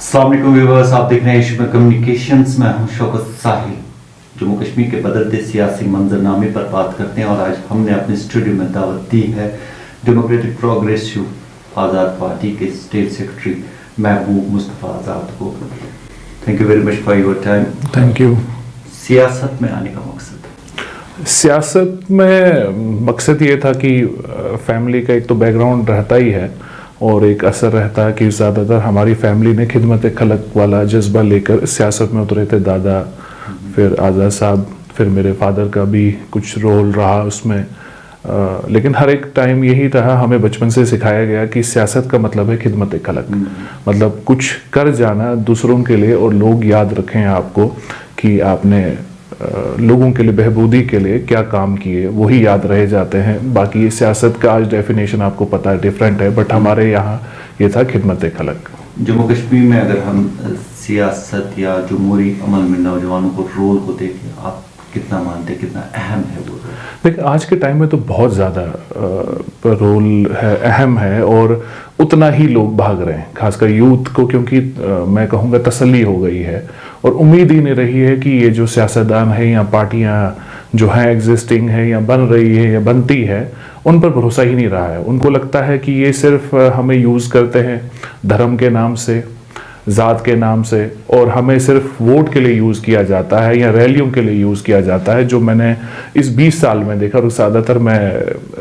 अस्सलाम वालेकुम व्यूअर्स, आप देख रहे हैं एशिया कम्युनिकेशंस में। हूं शौकत साहिल। जम्मू कश्मीर के बदलते सियासी मंजरनामे पर बात करते हैं और आज हमने अपने स्टूडियो में दावत दी है डेमोक्रेटिक प्रोग्रेसिव आज़ाद पार्टी के स्टेट सेक्रेटरी महबूब मुस्तफ़ा आज़ाद को। Thank you very much for your time. Thank you. सियासत में आने का मकसद? सियासत में मकसद ये था कि फैमिली का एक तो बैकग्राउंड रहता ही है और एक असर रहता है कि ज़्यादातर हमारी फैमिली ने खिदमत खलक वाला जज्बा लेकर सियासत में उतरे थे। दादा, फिर आज़ाद साहब, फिर मेरे फादर का भी कुछ रोल रहा उसमें। लेकिन हर एक टाइम यही रहा, हमें बचपन से सिखाया गया कि सियासत का मतलब है खिदमत खलक, मतलब कुछ कर जाना दूसरों के लिए और लोग याद रखें आपको कि आपने लोगों के लिए बहबूदी के लिए क्या काम किए, वही याद रह जाते हैं। बाकी सियासत का आज डेफिनेशन आपको पता है डिफरेंट है, बट हमारे यहाँ ये था खिदमत खलक। जम्मू कश्मीर में अगर हम सियासत या जमहूरी अमल में नौजवानों को रोल को देखें, आप कितना मानते हैं, कितना अहम है वो? देखिए आज के टाइम में तो बहुत ज़्यादा रोल है, अहम है, और उतना ही लोग भाग रहे हैं, खासकर यूथ को, क्योंकि मैं कहूँगा तसल्ली हो गई है और उम्मीद ही नहीं रही है कि ये जो सियासतदान है या पार्टियाँ जो हैं एग्जिस्टिंग है या बन रही है या बनती है, उन पर भरोसा ही नहीं रहा है। उनको लगता है कि ये सिर्फ हमें यूज़ करते हैं धर्म के नाम से, ज़ात के नाम से, और हमें सिर्फ वोट के लिए यूज़ किया जाता है या रैलियों के लिए यूज़ किया जाता है। जो मैंने इस 20 साल में देखा, और ज़्यादातर मैं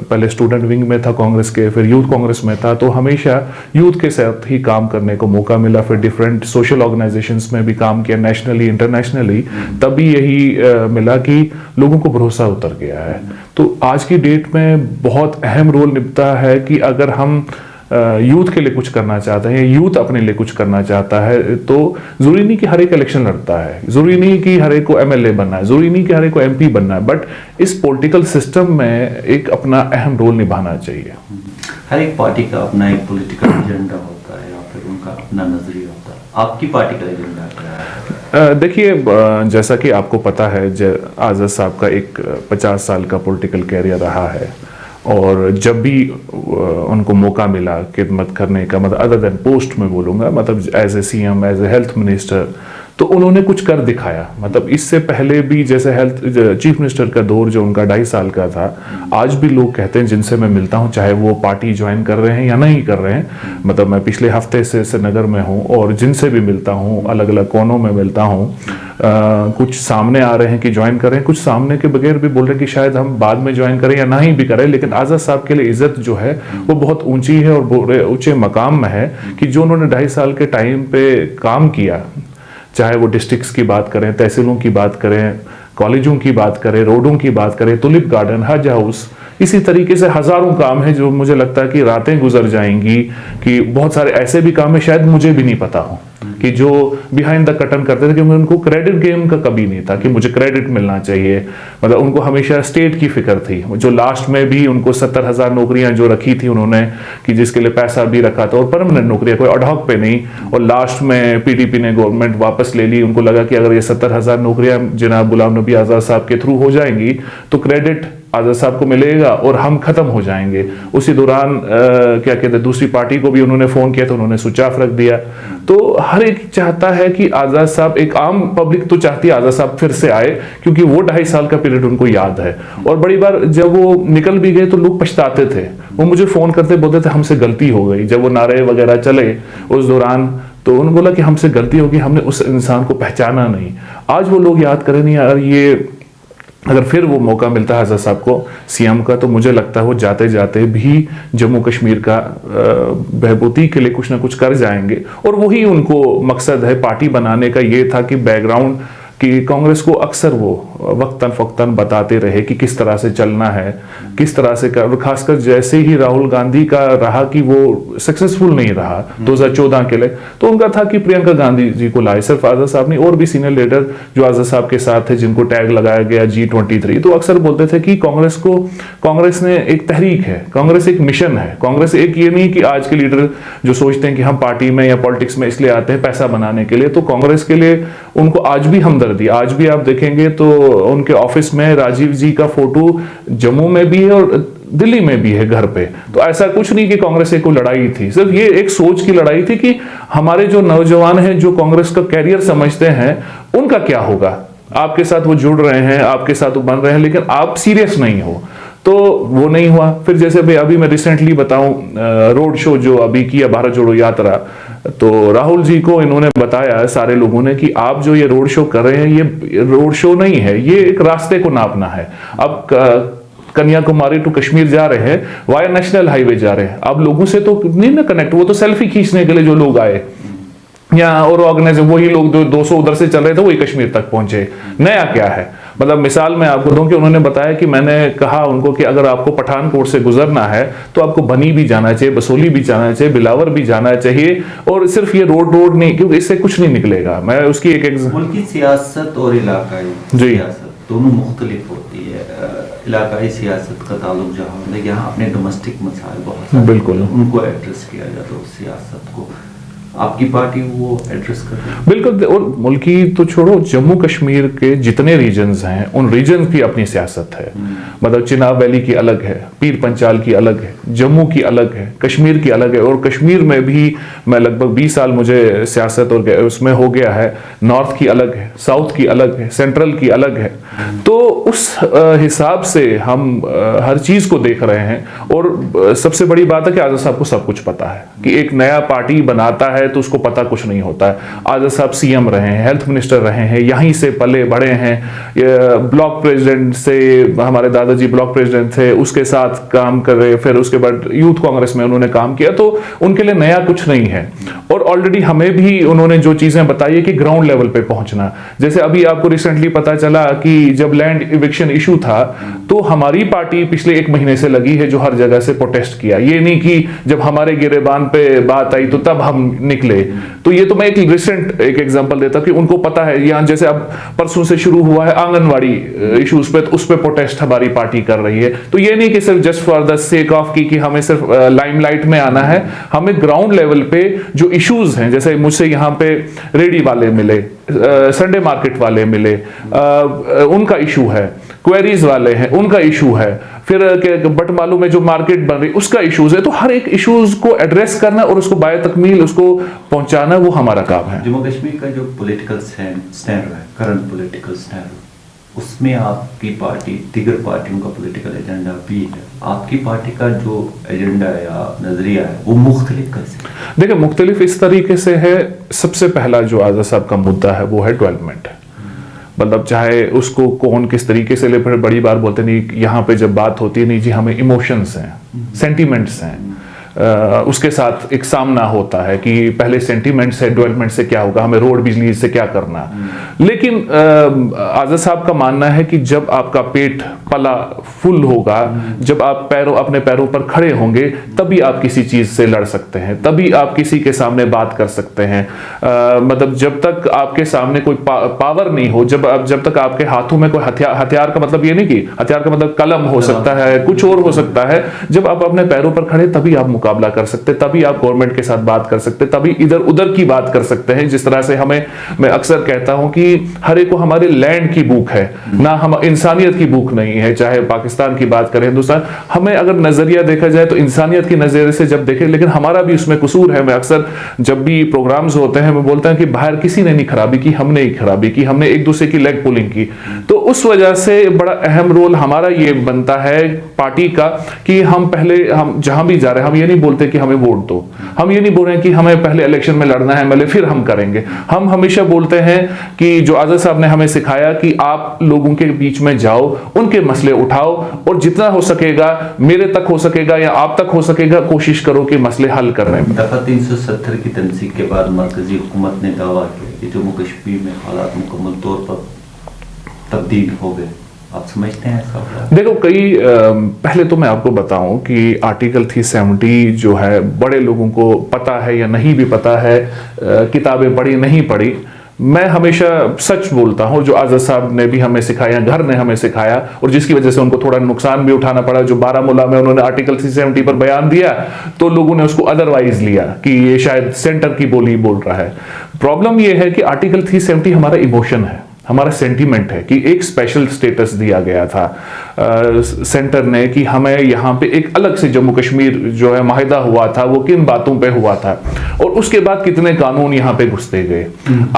पहले स्टूडेंट विंग में था कांग्रेस के, फिर यूथ कांग्रेस में था, तो हमेशा यूथ के साथ ही काम करने को मौका मिला। फिर डिफरेंट सोशल ऑर्गेनाइजेशंस में भी काम किया, नेशनली इंटरनेशनली, तभी यही मिला कि लोगों को भरोसा उतर गया है। तो आज की डेट में बहुत अहम रोल निभाता है कि अगर हम यूथ के लिए कुछ करना चाहते हैं, यूथ अपने लिए कुछ करना चाहता है, तो जरूरी नहीं कि हर एक इलेक्शन लड़ता है, जरूरी नहीं कि हर एक को एमएलए बनना है, जरूरी नहीं कि हर एक को एमपी बनना है, बट इस पॉलिटिकल सिस्टम में एक अपना अहम रोल निभाना चाहिए। हर एक पार्टी का अपना एक पॉलिटिकल एजेंडा होता है या फिर उनका अपना नजरिया होता है। आपकी पार्टी का एजेंडा क्या है? देखिए, जैसा कि आपको पता है, आज़ाद साहब का एक 50 साल का पॉलिटिकल कैरियर रहा है, और जब भी उनको मौका मिला खिदमत करने का, मतलब अदर देन पोस्ट में बोलूँगा, मतलब as a CM, as a health minister, तो उन्होंने कुछ कर दिखाया। मतलब इससे पहले भी जैसे हेल्थ चीफ मिनिस्टर का दौर जो उनका 2.5 साल का था, आज भी लोग कहते हैं जिनसे मैं मिलता हूं, चाहे वो पार्टी ज्वाइन कर रहे हैं या नहीं कर रहे हैं, मतलब मैं पिछले हफ्ते से श्रीनगर में हूं और जिनसे भी मिलता हूं, अलग अलग कोनों में मिलता हूं, कुछ सामने आ रहे हैं कि ज्वाइन करें, कुछ सामने के बगैर भी बोल रहे हैं कि शायद हम बाद में ज्वाइन करें या नहीं भी करें, लेकिन आज़ाद साहब के लिए इज्जत जो है वो बहुत ऊंची है और ऊंचे मकाम में है कि जो उन्होंने 2.5 साल के टाइम पे काम किया, चाहे वो डिस्ट्रिक्ट्स की बात करें, तहसीलों की बात करें, कॉलेजों की बात करें, रोडों की बात करें, टुलिप गार्डन, हज हाउस, इसी तरीके से हजारों काम है जो मुझे लगता है कि रातें गुजर जाएंगी, कि बहुत सारे ऐसे भी काम है शायद मुझे भी नहीं पता हो, कि जो बिहाइंड द कर्टन करते थे, क्योंकि उनको क्रेडिट गेम का कभी नहीं था कि मुझे क्रेडिट मिलना चाहिए। मतलब उनको हमेशा स्टेट की फिक्र थी, जो लास्ट में भी उनको 70,000 नौकरियां जो रखी थी उन्होंने, कि जिसके लिए पैसा भी रखा था, और परमानेंट नौकरियां, कोई अडॉक पे नहीं, और लास्ट में पीडीपी ने गवर्नमेंट वापस ले ली। उनको लगा कि अगर ये 70,000 नौकरियां जनाब गुलाम नबी आज़ाद साहब के थ्रू हो जाएंगी तो क्रेडिट आज़ाद साहब को मिलेगा और हम खत्म हो जाएंगे। उसी दौरान क्या कहते हैं, दूसरी पार्टी को भी उन्होंने फोन किया तो उन्होंने स्विच ऑफ रख दिया। तो हर एक चाहता है कि आज़ाद साहब, एक आम पब्लिक तो चाहती है आज़ाद साहब फिर से आए, क्योंकि वो 2.5 साल का पीरियड उनको याद है, और बड़ी बार जब वो निकल भी गए तो लोग पछताते थे। वो मुझे फोन करते बोलते थे हमसे गलती हो गई, जब वो नारे वगैरह चले उस दौरान, तो उन्होंने बोला कि हमसे गलती होगी, हमने उस इंसान को पहचाना नहीं। आज वो लोग याद करें नहीं, यार ये अगर फिर वो मौका मिलता है आज़ाद साहब को सीएम का, तो मुझे लगता है वो जाते जाते भी जम्मू कश्मीर का बहबूदी के लिए कुछ ना कुछ कर जाएंगे, और वही उनको मकसद है पार्टी बनाने का। ये था कि बैकग्राउंड कि कांग्रेस को अक्सर वो वक्तन फ़क्तन बताते रहे कि किस तरह से चलना है, किस तरह से कर, खासकर जैसे ही राहुल गांधी का रहा कि वो सक्सेसफुल नहीं रहा 2014 के लिए, तो उनका था कि प्रियंका गांधी जी को लाए, सिर्फ आज़ाद साहब नहीं, और भी सीनियर लीडर जो आज़ाद साहब के साथ थे जिनको टैग लगाया गया G23। तो अक्सर बोलते थे कि कांग्रेस ने एक तहरीक है, कांग्रेस एक मिशन है, कांग्रेस एक ये नहीं कि आज के लीडर जो सोचते हैं कि हम पार्टी में या पॉलिटिक्स में इसलिए आते हैं पैसा बनाने के लिए, तो कांग्रेस के लिए उनको आज भी हमदर्दी, आज भी आप देखेंगे तो उनके ऑफिस में राजीव जी का फोटो जम्मू में भी है और दिल्ली में भी है घर पे। तो ऐसा कुछ नहीं कि कांग्रेस से कोई लड़ाई थी, सिर्फ ये एक सोच की लड़ाई थी कि हमारे जो नौजवान हैं जो कांग्रेस का कैरियर समझते हैं उनका क्या होगा। आपके साथ वो जुड़ रहे हैं, आपके साथ वो बन रहे हैं, लेकिन आप सीरियस नहीं हो, तो वो नहीं हुआ। फिर जैसे भाई अभी मैं रिसेंटली बताऊं, रोड शो जो अभी किया भारत जोड़ो यात्रा, तो राहुल जी को इन्होंने बताया सारे लोगों ने कि आप जो ये रोड शो कर रहे हैं ये रोड शो नहीं है, ये एक रास्ते को नापना है। अब कन्याकुमारी टू कश्मीर जा रहे हैं, वाया नेशनल हाईवे जा रहे हैं, अब लोगों से तो नहीं ना कनेक्ट, वो तो सेल्फी खींचने के लिए जो लोग आए या और ऑर्गेनाइजर, वही लोग जो 200 उधर से चल रहे थे वही कश्मीर तक पहुंचे। नया क्या है, मतलब मिसाल मैं आपको दूं कि उन्होंने बताया कि मैंने कहा उनको कि अगर आपको पठानकोट से गुजरना है तो आपको बनी भी जाना चाहिए, बसोली भी जाना चाहिए, बिलावर भी जाना चाहिए, और सिर्फ ये रोड नहीं, क्योंकि इससे कुछ नहीं निकलेगा। मैं उसकी एक मुल्की सियासत और इलाकाई सियासत दोनों मुख्तलिफ होती है। इलाकाई सियासत का ताल्लुक जहाँ होता है, यहाँ अपने डोमेस्टिक मसाइल बहुत सारे बिल्कुल उनको एड्रेस किया जाता है, उस सियासत को आपकी पार्टी वो एड्रेस कर रही है। बिल्कुल, और मुल्की तो छोड़ो, जम्मू कश्मीर के जितने रीजन्स हैं उन रीजन्स की अपनी सियासत है। मतलब चिनाब वैली की अलग है, पीर पंचाल की अलग है, जम्मू की अलग है, कश्मीर की अलग है, और कश्मीर में भी मैं लगभग 20 साल मुझे सियासत और उसमें हो गया है। नॉर्थ की अलग है, साउथ की अलग है, सेंट्रल की अलग है। तो उस हिसाब से हम हर चीज को देख रहे हैं। और सबसे बड़ी बात है कि आजाद साहब को सब कुछ पता है कि एक नया पार्टी बनाता है तो उसको पता कुछ नहीं होता है। आजाद साहब सीएम रहे हैं, हेल्थ मिनिस्टर रहे हैं, यहीं से पले बड़े हैं, ब्लॉक प्रेसिडेंट से, हमारे दादाजी ब्लॉक प्रेसिडेंट थे, उसके साथ काम कर रहे, फिर उसके बाद यूथ कांग्रेस में उन्होंने काम किया, तो उनके लिए नया कुछ नहीं है। और ऑलरेडी हमें भी उन्होंने जो चीजें बताई है कि ग्राउंड लेवल पे पहुंचना, जैसे अभी आपको रिसेंटली पता चला कि जब लैंड इविक्शन इशू था तो हमारी पार्टी पिछले 1 महीने से लगी है जो हर जगह से प्रोटेस्ट किया। ये नहीं कि जब हमारे गिरेबान पे बात आई तो तब हम निकले। तो ये तो मैं एक रिसेंट एक एग्जांपल देता कि उनको पता है। यहाँ जैसे अब परसों से शुरू हुआ है आंगनवाड़ी इश्यूज पे, तो उस पे प्रोटेस्ट हमारी पार्टी कर रही है। तो ये नहीं कि सिर्फ just for the sake of कि हमें सिर्फ लाइमलाइट में आना है, हमें ग्राउंड लेवल पे जो इश्यूज हैं, जैसे मुझसे यहाँ पे रेडी वाले मिले, संडे मार्केट वाले मिले, उनका इशू है, क्वेरीज वाले हैं उनका इशू है, फिर बटमालू में जो मार्केट बन रही उसका इश्यूज है। तो हर एक इश्यूज को एड्रेस करना और उसको बाय तकमील उसको पहुंचाना, वो हमारा काम है। जम्मू कश्मीर का जो पॉलिटिकल स्टैंड है, करंट पॉलिटिकल स्टैंड, उसमें आपकी पार्टी दीगर पार्टियों का पॉलिटिकल एजेंडा भी है, आपकी पार्टी का जो एजेंडा है या नजरिया है वो मुख्तलिफ कैसे? देखिए, मुख्तलिफ इस तरीके से है। सबसे पहला जो आजाद साहब का मुद्दा है वो है डेवलपमेंट। मतलब चाहे उसको कौन किस तरीके से ले, फिर बड़ी बार बोलते नहीं, यहाँ पे जब बात होती है नहीं जी, हमें इमोशंस हैं, सेंटिमेंट्स हैं, उसके साथ एक सामना होता है कि पहले सेंटिमेंट से डेवलपमेंट से क्या होगा, हमें रोड बिजली से क्या करना। लेकिन आजाद साहब का मानना है कि जब आपका पेट पला फुल होगा, जब आप अपने पैरों पर खड़े होंगे, तभी आप किसी चीज से लड़ सकते हैं, तभी आप किसी के सामने बात कर सकते हैं। मतलब जब तक आपके सामने कोई पावर नहीं हो, जब तक आपके हाथों में कोई हथियार का मतलब ये नहीं कि हथियार का मतलब कलम हो सकता है, कुछ और हो सकता है, जब आप अपने पैरों पर खड़े तभी आप मुकाबला कर सकते, तभी आप गवर्नमेंट के साथ बात कर सकते, तभी इधर उधर की बात कर सकते हैं। जिस तरह से मैं अक्सर कहता हूं कि हर एक को हमारे लैंड की भूख है ना, हम इंसानियत की भूख नहीं है। चाहे पाकिस्तान की बात करें, हिंदुस्तान, हमें अगर नजरिया देखा जाए तो इंसानियत की नजरिए से जब देखें, लेकिन हमारा भी उसमें कसूर है। मैं अक्सर जब भी प्रोग्राम्स होते हैं मैं बोलता हूं कि बाहर किसी ने नहीं खराबी की, हमने ही खराबी की, हमने एक दूसरे की लेग पुलिंग की। तो उस वजह से बड़ा अहम रोल हमारा ये बनता है पार्टी का कि हम जहां भी जा रहे हैं, हम ये नहीं बोलते कि हमें वोट दो, हम ये नहीं बोल रहे हैं कि हमें पहले इलेक्शन में लड़ना है, पहले फिर हम करेंगे। हम हमेशा बोलते हैं कि जो आजाद साहब ने हमें सिखाया कि आप लोगों के बीच में जाओ, उनके मसले उठाओ, और जितना हो सकेगा, मेरे तक हो सकेगा या आप तक हो सकेगा, कोशिश करो कि मसले हल कर रहे हैं। दफा 370 की तनसीब के बाद मरकजी हुकूमत ने दावा किया कि जम्मू कश्मीर में हालात मुकम्मल तौर पर तब्दील हो गए। आप समझते हैं ऐसा? देखो, पहले तो मैं आपको बताऊं कि आर्टिकल 370 जो है, बड़े लोगों को पता है या नहीं भी पता है, किताबें पढ़ी नहीं पढ़ी, मैं हमेशा सच बोलता हूं। जो आजाद साहब ने भी हमें सिखाया, घर ने हमें सिखाया, और जिसकी वजह से उनको थोड़ा नुकसान भी उठाना पड़ा। जो बारामूला में उन्होंने आर्टिकल 370 पर बयान दिया तो लोगों ने उसको अदरवाइज लिया कि ये शायद सेंटर की बोली बोल रहा है। प्रॉब्लम ये है कि आर्टिकल 370 हमारा इमोशन है, हमारा सेंटीमेंट है कि एक स्पेशल स्टेटस दिया गया था सेंटर ने कि हमें यहाँ पे एक अलग से जम्मू कश्मीर जो है माहिदा हुआ था, वो किन बातों पे हुआ था और उसके बाद कितने कानून यहाँ पे घुसते गए।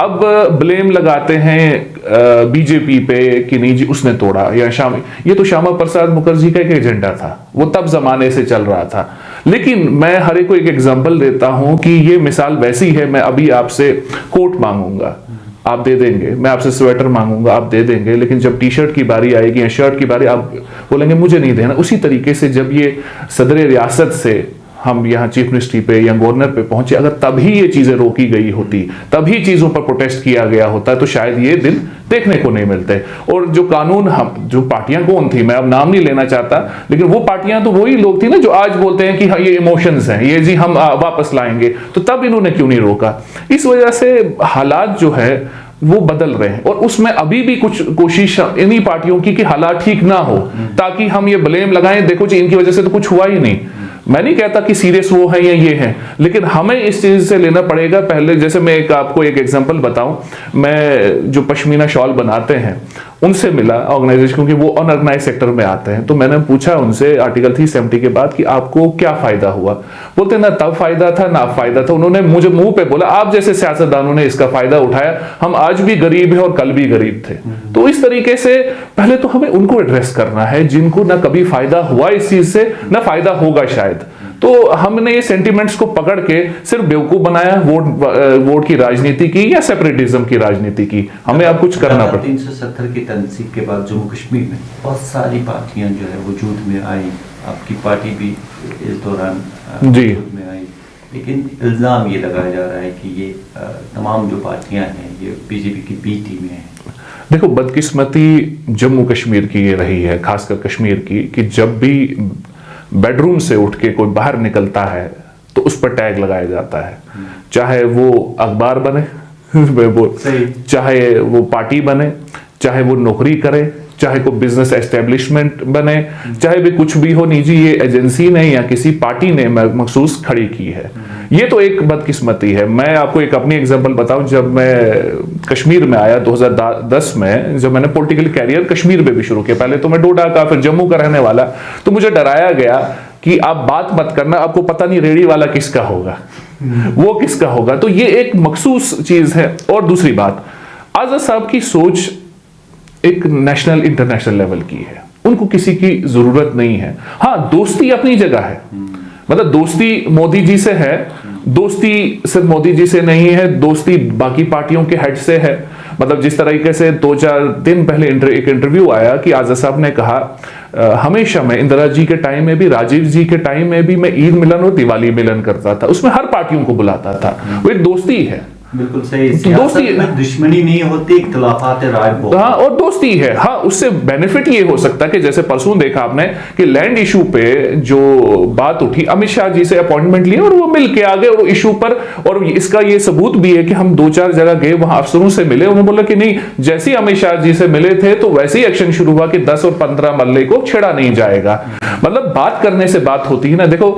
अब ब्लेम लगाते हैं बीजेपी पे कि नहीं जी उसने तोड़ा, या ये तो श्यामा प्रसाद मुखर्जी का एक एजेंडा था, वो तब जमाने से चल रहा था। लेकिन मैं हर एक को एक एग्जांपल देता हूं कि ये मिसाल वैसी है, मैं अभी आपसे कोट मांगूंगा आप दे देंगे, मैं आपसे स्वेटर मांगूंगा आप दे देंगे, लेकिन जब टी शर्ट की बारी आएगी या शर्ट की बारी आप बोलेंगे मुझे नहीं देना। उसी तरीके से जब ये सदर रियासत से हम यहाँ चीफ मिनिस्ट्री पे या गवर्नर पे पहुंचे, अगर तभी ये चीजें रोकी गई होती, तभी चीजों पर प्रोटेस्ट किया गया होता, तो शायद ये दिन देखने को नहीं मिलते। और जो कानून हम जो पार्टियां कौन थी, मैं अब नाम नहीं लेना चाहता, लेकिन वो पार्टियां तो वही लोग थी ना जो आज बोलते हैं कि हाँ ये इमोशंस हैं, ये जी हम वापस लाएंगे, तो तब इन्होंने क्यों नहीं रोका। इस वजह से हालात जो है वो बदल रहे हैं और उसमें अभी भी कुछ कोशिश इन्हीं पार्टियों की कि हालात ठीक ना हो, ताकि हम ये ब्लेम लगाएं देखो जी इनकी वजह से तो कुछ हुआ ही नहीं। मैं नहीं कहता कि सीरियस वो है या ये है, लेकिन हमें इस चीज से लेना पड़ेगा। पहले जैसे मैं आपको एक एग्जांपल बताऊं, मैं जो पश्मीना शॉल बनाते हैं उनसे मिला ऑर्गेनाइजेशन, क्योंकि वो अनऑर्गेनाइज सेक्टर में आते हैं, तो मैंने पूछा उनसे आर्टिकल 370 के बाद कि आपको क्या फायदा हुआ। बोलते ना तब फायदा था ना फायदा था। उन्होंने मुझे मुंह पे बोला आप जैसे सियासतदानों ने इसका फायदा उठाया, हम आज भी गरीब हैं और कल भी गरीब थे। तो इस तरीके से पहले तो हमें उनको एड्रेस करना है जिनको ना कभी फायदा हुआ इस चीज से, ना फायदा होगा शायद। तो हमने ये सेंटिमेंट्स को पकड़ के सिर्फ बेवकूफ बनाया, वोट की राजनीति की या सेपरेटिज्म की राजनीति की। हमें अब कुछ करना पड़ा। 370 की तनसीब के बाद जम्मू कश्मीर में बहुत सारी पार्टियां जो है वजूद में आई, आपकी पार्टी भी इस दौरान जी वजूद में आई, लेकिन इल्जाम ये लगाया जा रहा है कि ये तमाम जो पार्टियां हैं ये बीजेपी की बी टीमें हैं। देखो बदकिस्मती जम्मू कश्मीर की ये रही है, खासकर कश्मीर की, कि जब भी बेडरूम से उठ के कोई बाहर निकलता है तो उस पर टैग लगाया जाता है, चाहे वो अखबार बने चाहे वो पार्टी बने, चाहे वो नौकरी करे, चाहे कोई बिजनेस एस्टेब्लिशमेंट बने, चाहे भी कुछ भी हो, निजी ये एजेंसी ने या किसी पार्टी ने मखसूस खड़ी की है। ये तो एक बदकिस्मती है। मैं आपको एक अपनी एग्जांपल बताऊं, जब मैं कश्मीर में आया 2010 में, जब मैंने पॉलिटिकल कैरियर कश्मीर में भी शुरू किया, पहले तो मैं डोडा का फिर जम्मू का रहने वाला, तो मुझे डराया गया कि आप बात मत करना, आपको पता नहीं रेडी वाला किसका होगा, वो किसका होगा। तो ये एक मखसूस चीज है। और दूसरी बात, आजाद साहब की सोच एक नेशनल इंटरनेशनल लेवल की है, उनको किसी की जरूरत नहीं है। हाँ दोस्ती अपनी जगह है, मतलब दोस्ती मोदी जी से है, दोस्ती सिर्फ मोदी जी से नहीं है, दोस्ती बाकी पार्टियों के हेड से है। मतलब जिस तरीके से 2-4 दिन पहले एक इंटरव्यू आया कि आजाद साहब ने कहा हमेशा मैं इंदिरा जी के टाइम में भी, राजीव जी के टाइम में भी मैं ईद मिलन और दिवाली मिलन करता था, उसमें हर पार्टियों को बुलाता था। वो एक दोस्ती है। बिल्कुल सही। दोस्ती में दुश्मनी नहीं होती, इख्तिलाफात राय बहुत। हाँ और दोस्ती है। हाँ उससे बेनिफिट ये हो सकता है कि जैसे परसों देखा आपने कि लैंड इशू पे जो बात उठी, अमित शाह जी से अपॉइंटमेंट लिया और वो मिल के आ गए और इशू पर, और इसका ये सबूत भी है कि हम 2-4 जगह गए, वहां अफसरों से मिले, उन्होंने बोला कि नहीं जैसे ही अमित शाह जी से मिले थे तो वैसे ही एक्शन शुरू हुआ कि 10 और 15 मरले को छेड़ा नहीं जाएगा। मतलब बात करने से बात होती है ना। देखो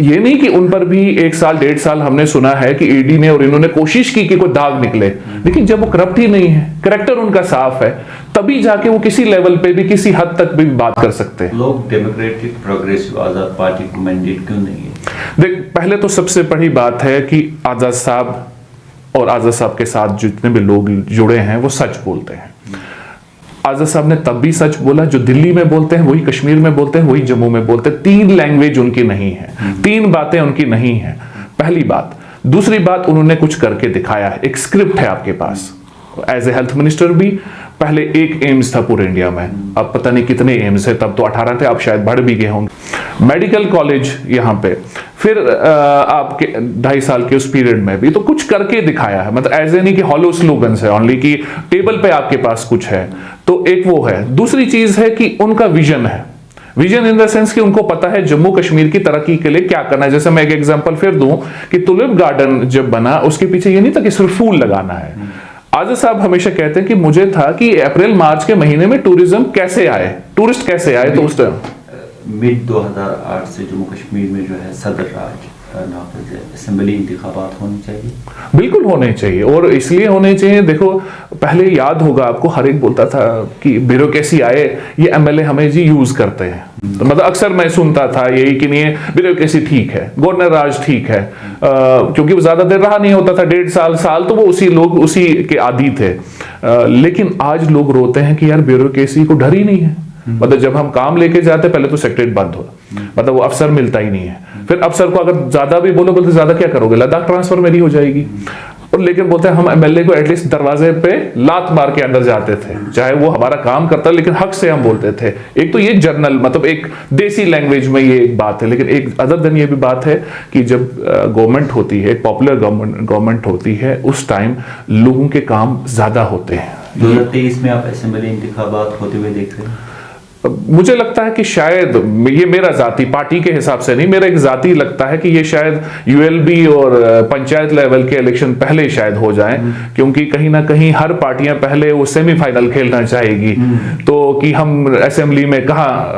ये नहीं कि उन पर भी 1 साल 1.5 साल हमने सुना है कि ईडी ने और इन्होंने कोशिश की कि कोई दाग निकले, लेकिन जब वो करप्ट ही नहीं है, कैरेक्टर उनका साफ है, तभी जाके वो किसी लेवल पे भी किसी हद तक भी बात कर सकते हैं। लोग डेमोक्रेटिक प्रोग्रेसिव आजाद पार्टी को मैंडेट क्यों नहीं है? देख पहले तो सबसे बड़ी बात है कि आजाद साहब और आजाद साहब के साथ जितने भी लोग जुड़े हैं वो सच बोलते हैं। आजाद साहब ने तब भी सच बोला, जो दिल्ली में बोलते हैं वही कश्मीर में बोलते हैं, वही जम्मू में बोलते हैं। 3 लैंग्वेज उनकी नहीं है, 3 बातें उनकी नहीं है, पहली बात। दूसरी बात, उन्होंने कुछ करके दिखाया है, एक स्क्रिप्ट है आपके पास। एज ए हेल्थ मिनिस्टर भी पहले एक एम्स था पूरे इंडिया में, अब पता नहीं कितने एम्स है, तब तो 18 थे, अब शायद बढ़ भी गए होंगे। मेडिकल कॉलेज यहाँ पे, फिर आपके 2.5 साल के उस पीरियड में भी तो कुछ करके दिखाया है। मतलब ऐसे नहीं कि हॉलो स्लोगन्स है ओनली कि टेबल पे आपके पास कुछ है, तो एक वो है। दूसरी चीज है कि उनका विजन है, विजन इन द सेंस कि उनको पता है जम्मू कश्मीर की तरक्की के लिए क्या करना है। जैसे मैं एक एग्जांपल फिर दूं कि टुलिप गार्डन जब बना उसके पीछे ये नहीं था कि सिर्फ फूल लगाना है। आजाद साहब हमेशा कहते हैं कि मुझे था कि अप्रैल मार्च के महीने में टूरिज्म कैसे आए, टूरिस्ट कैसे आए। तो उस टाइम मिड 2008 से जम्मू कश्मीर में जो है सदर राज नाफिज असेंबली इंतखाबात होने चाहिए? बिल्कुल होने चाहिए, और इसलिए होने चाहिए, देखो पहले याद होगा आपको, हर एक बोलता था कि ब्यूरोक्रेसी आए, ये एमएलए हमें जी यूज करते हैं। तो मतलब अक्सर मैं सुनता था यही कि नहीं ब्यूरोक्रेसी ठीक है, गवर्नर राज ठीक है, क्योंकि वो ज्यादा देर रहा नहीं होता था, 1.5 साल तो वो उसी के आदी थे। लेकिन आज लोग रोते हैं कि यार ब्यूरोक्रेसी को डर ही नहीं है। मतलब जब हम काम लेके जाते पहले तो सेक्रेटरीट बंद हो, मतलब वो अफसर मिलता ही नहीं है। फिर अफसर को अगर ज्यादा भी बोलते ज्यादा क्या करोगे, लद्दाख ट्रांसफर मेरी हो जाएगी। और लेकिन बोलते हैं हम एमएलए को एटलीस्ट दरवाजे पे लात मार के अंदर जाते थे, चाहे वो हमारा काम करता, लेकिन हक से हम बोलते थे। एक तो ये जर्नल मतलब एक देसी लैंग्वेज में ये एक बात है, लेकिन एक अदर देन ये भी बात है कि जब गवर्नमेंट होती है, पॉपुलर गवर्नमेंट होती है, उस टाइम लोगों के काम ज्यादा होते हैं। 2023 में आप असेंबली इंतखाबात होते हुए देख रहे हैं? मुझे लगता है कि शायद, ये मेरा जाती, पार्टी के हिसाब से नहीं, मेरा एक जाती लगता है कि ये शायद यूएलबी और पंचायत लेवल के इलेक्शन पहले शायद हो जाएं, क्योंकि कहीं ना कहीं हर पार्टियां पहले वो सेमीफाइनल खेलना चाहेगी। तो कि हम असेंबली में कहाँ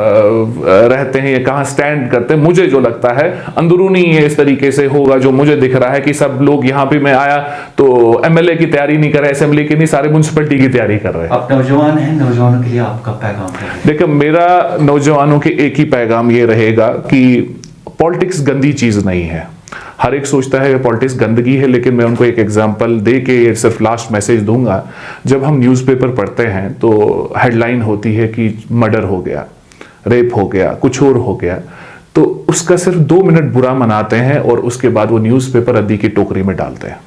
रहते हैं या कहाँ स्टैंड करते हैं, मुझे जो लगता है अंदरूनी ये इस तरीके से होगा। जो मुझे दिख रहा है कि सब लोग यहाँ पे मैं आया तो एमएलए की तैयारी नहीं कर रहे, असेंबली की नहीं, सारे म्युनिसिपैलिटी की तैयारी कर रहे हैं। आप नौजवान हैं, नौजवानों के लिए आपका पैगाम क्या है? देखो मेरा नौजवानों के एक ही पैगाम ये रहेगा कि पॉलिटिक्स गंदी चीज नहीं है। हर एक सोचता है कि पॉलिटिक्स गंदगी है, लेकिन मैं उनको एक एग्जांपल दे के ये सिर्फ लास्ट मैसेज दूंगा। जब हम न्यूज़पेपर पढ़ते हैं तो हेडलाइन होती है कि मर्डर हो गया, रेप हो गया, कुछ और हो गया, तो उसका सिर्फ 2 मिनट बुरा मनाते हैं और उसके बाद वो न्यूज़पेपर रद्दी की टोकरी में डालते हैं।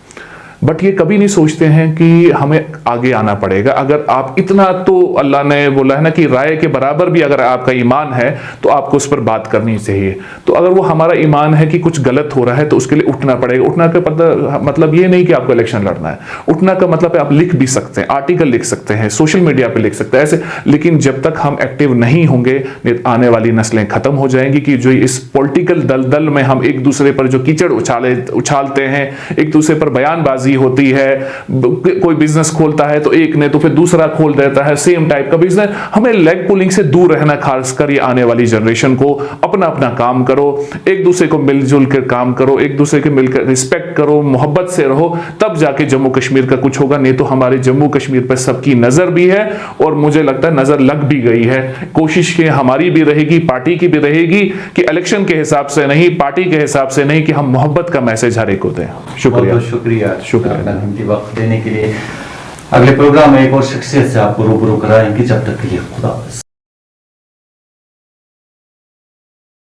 बट ये कभी नहीं सोचते हैं कि हमें आगे आना पड़ेगा। अगर आप इतना, तो अल्लाह ने बोला है ना कि राय के बराबर भी अगर आपका ईमान है तो आपको उस पर बात करनी चाहिए। तो अगर वो हमारा ईमान है कि कुछ गलत हो रहा है तो उसके लिए उठना पड़ेगा। उठना का मतलब ये नहीं कि आपको इलेक्शन लड़ना है, उठना का मतलब है आप लिख भी सकते हैं, आर्टिकल लिख सकते हैं, सोशल मीडिया पे लिख सकते हैं ऐसे। लेकिन जब तक हम एक्टिव नहीं होंगे, आने वाली नस्लें खत्म हो जाएंगी। कि जो इस पॉलिटिकल दलदल में हम एक दूसरे पर जो कीचड़ उछालते हैं, एक दूसरे पर बयानबाजी होती है, कोई बिजनेस खोलता है तो एक ने तो फिर दूसरा खोल देता है सेम टाइप का बिजनेस। हमें लेग पुलिंग से दूर रहना, खासकर ये आने वाली जनरेशन को। अपना अपना काम करो, एक दूसरे को मिलजुल कर काम करो, एक दूसरे के मिलकर रिस्पेक्ट करो, मोहब्बत से रहो, तब जाके जम्मू कश्मीर का कुछ होगा। नहीं तो हमारे जम्मू कश्मीर पर सबकी नजर भी है और मुझे लगता है नजर लग भी गई है। कोशिश की हमारी भी रहेगी, पार्टी की भी रहेगी कि इलेक्शन के हिसाब से नहीं, पार्टी के हिसाब से नहीं, कि हम मोहब्बत का मैसेज हर एक को दें। शुक्रिया, शुक्रिया शुक्रिया कीमती वक्त देने के लिए। अगले प्रोग्राम में एक और शख्सियत से आपको रूबरू कराएंगे। जब तक के लिए खुदा हाफिज़।